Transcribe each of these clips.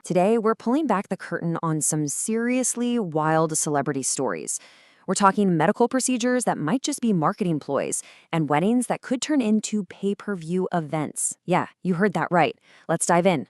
Today, we're pulling back the curtain on some seriously wild celebrity stories. We're talking medical procedures that might just be marketing ploys, and weddings that could turn into pay-per-view events. Yeah, you heard that right. Let's dive in.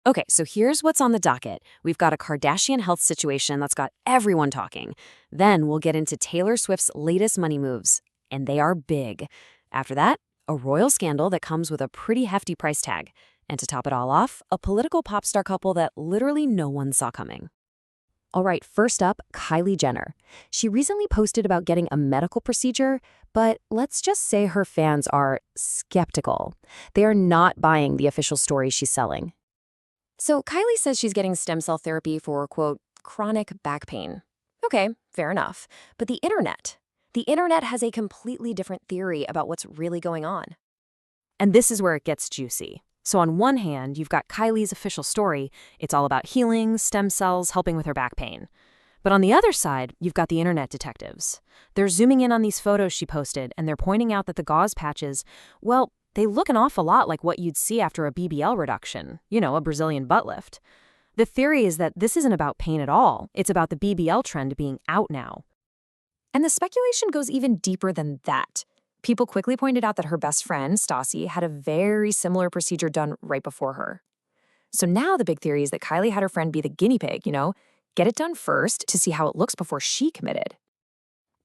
Okay, so here's what's on the docket. We've got a Kardashian health situation that's got everyone talking. Then we'll get into Taylor Swift's latest money moves, and they are big. After that, a royal scandal that comes with a pretty hefty price tag. And to top it all off, a political pop star couple that literally no one saw coming. All right, first up, Kylie Jenner. She recently posted about getting a medical procedure, but let's just say her fans are skeptical. They are not buying the official story she's selling. So Kylie says she's getting stem cell therapy for, quote, chronic back pain. Okay, fair enough. But the internet has a completely different theory about what's really going on. And this is where it gets juicy. So on one hand, you've got Kylie's official story. It's all about healing, stem cells, helping with her back pain. But on the other side, you've got the internet detectives. They're zooming in on these photos she posted, and they're pointing out that the gauze patches, well, they look an awful lot like what you'd see after a BBL reduction, a Brazilian butt lift. The theory is that this isn't about pain at all. It's about the BBL trend being out now. And the speculation goes even deeper than that. People quickly pointed out that her best friend, Stassi, had a very similar procedure done right before her. So now the big theory is that Kylie had her friend be the guinea pig, get it done first to see how it looks before she committed.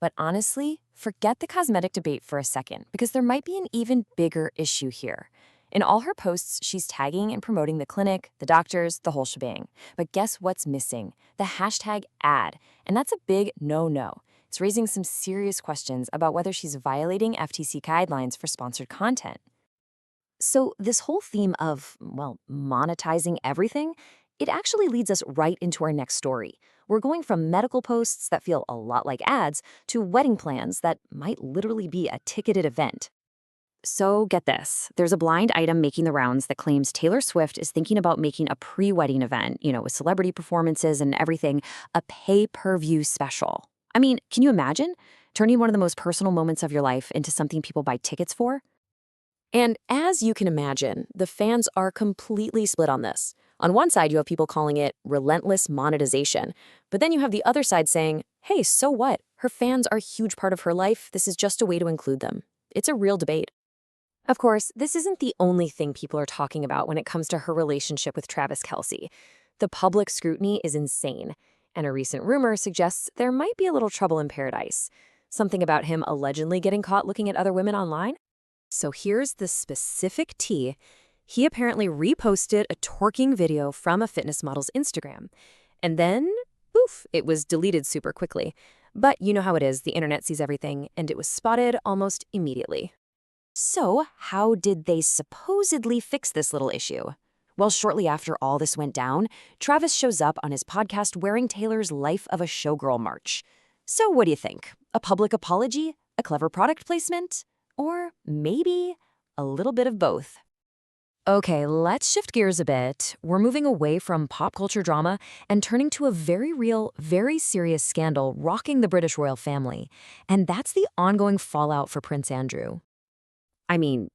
But honestly, forget the cosmetic debate for a second, because there might be an even bigger issue here. In all her posts, she's tagging and promoting the clinic, the doctors, the whole shebang. But guess what's missing? The hashtag ad. And that's a big no-no. It's raising some serious questions about whether she's violating FTC guidelines for sponsored content. So this whole theme of, monetizing everything, it actually leads us right into our next story. We're going from medical posts that feel a lot like ads to wedding plans that might literally be a ticketed event. So get this, there's a blind item making the rounds that claims Taylor Swift is thinking about making a pre-wedding event, with celebrity performances and everything, a pay-per-view special. I mean, can you imagine turning one of the most personal moments of your life into something people buy tickets for? And as you can imagine, the fans are completely split on this. On one side, you have people calling it relentless monetization. But then you have the other side saying, hey, so what? Her fans are a huge part of her life. This is just a way to include them. It's a real debate. Of course, this isn't the only thing people are talking about when it comes to her relationship with Travis Kelce. The public scrutiny is insane. And a recent rumor suggests there might be a little trouble in paradise. Something about him allegedly getting caught looking at other women online? So here's the specific tea. He apparently reposted a twerking video from a fitness model's Instagram. And then, poof, it was deleted super quickly. But you know how it is, the internet sees everything, and it was spotted almost immediately. So how did they supposedly fix this little issue? Well, shortly after all this went down, Travis shows up on his podcast wearing Taylor's Life of a Showgirl merch. So what do you think? A public apology? A clever product placement? Or maybe a little bit of both? Okay, let's shift gears a bit. We're moving away from pop culture drama and turning to a very real, very serious scandal rocking the British royal family. And that's the ongoing fallout for Prince Andrew. I mean,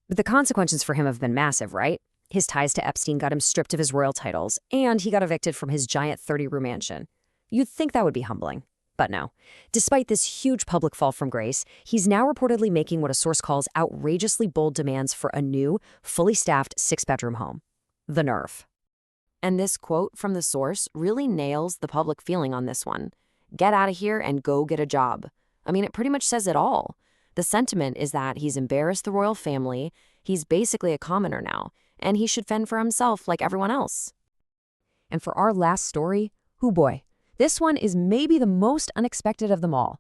the consequences for him have been massive, right? His ties to Epstein got him stripped of his royal titles, and he got evicted from his giant 30-room mansion. You'd think that would be humbling, but no. Despite this huge public fall from grace, he's now reportedly making what a source calls outrageously bold demands for a new, fully staffed 6-bedroom home. The nerve. And this quote from the source really nails the public feeling on this one. Get out of here and go get a job. I mean, it pretty much says it all. The sentiment is that he's embarrassed the royal family, he's basically a commoner now, and he should fend for himself like everyone else. And for our last story, hoo boy, this one is maybe the most unexpected of them all.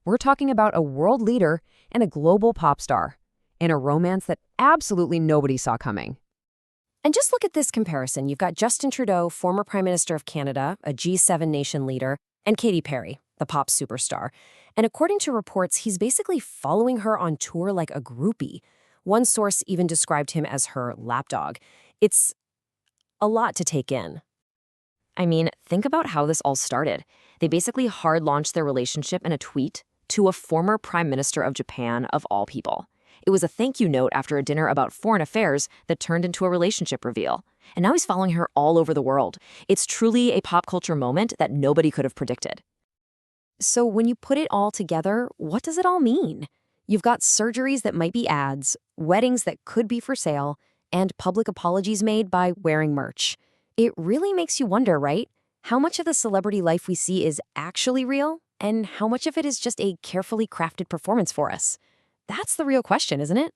We're talking about a world leader and a global pop star in a romance that absolutely nobody saw coming. And just look at this comparison. You've got Justin Trudeau, former Prime Minister of Canada, a G7 nation leader, and Katy Perry, the pop superstar. And according to reports, he's basically following her on tour like a groupie. One source even described him as her lapdog. It's a lot to take in. I mean, think about how this all started. They basically hard-launched their relationship in a tweet to a former Prime Minister of Japan, of all people. It was a thank you note after a dinner about foreign affairs that turned into a relationship reveal. And now he's following her all over the world. It's truly a pop culture moment that nobody could have predicted. So when you put it all together, what does it all mean? You've got surgeries that might be ads, weddings that could be for sale, and public apologies made by wearing merch. It really makes you wonder, right? How much of the celebrity life we see is actually real, and how much of it is just a carefully crafted performance for us? That's the real question, isn't it?